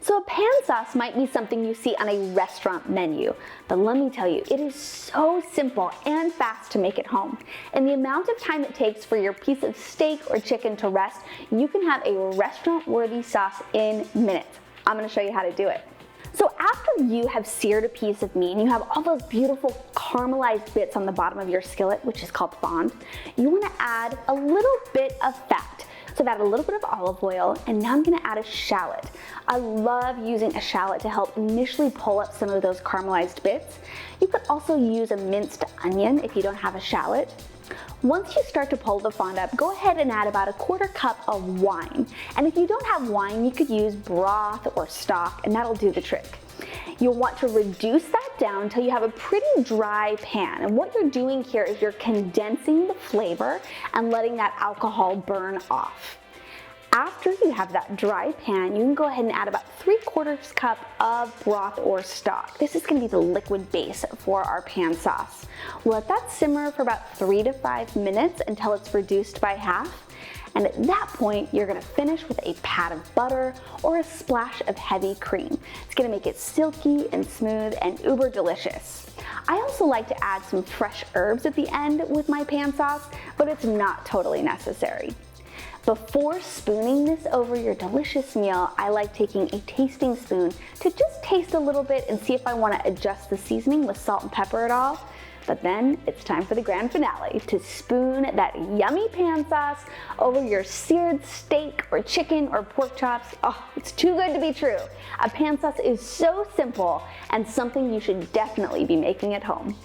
So a pan sauce might be something you see on a restaurant menu, but let me tell you, it is so simple and fast to make at home. And the amount of time it takes for your piece of steak or chicken to rest, you can have a restaurant-worthy sauce in minutes. I'm gonna show you how to do it. So after you have seared a piece of meat and you have all those beautiful caramelized bits on the bottom of your skillet, which is called fond, you wanna add a little bit of fat. So I've added a little bit of olive oil, and now I'm gonna add a shallot. I love using a shallot to help initially pull up some of those caramelized bits. You could also use a minced onion if you don't have a shallot. Once you start to pull the fond up, go ahead and add about a 1/4 cup of wine. And if you don't have wine, you could use broth or stock, and that'll do the trick. You'll want to reduce that down until you have a pretty dry pan. And what you're doing here is you're condensing the flavor and letting that alcohol burn off. After you have that dry pan, you can go ahead and add about 3/4 cup of broth or stock. This is gonna be the liquid base for our pan sauce. Let that simmer for about 3 to 5 minutes until it's reduced by half. And at that point, you're gonna finish with a pat of butter or a splash of heavy cream. It's gonna make it silky and smooth and uber delicious. I also like to add some fresh herbs at the end with my pan sauce, but it's not totally necessary. Before spooning this over your delicious meal, I like taking a tasting spoon to just taste a little bit and see if I wanna adjust the seasoning with salt and pepper at all. But then it's time for the grand finale, to spoon that yummy pan sauce over your seared steak or chicken or pork chops. Oh, it's too good to be true. A pan sauce is so simple and something you should definitely be making at home.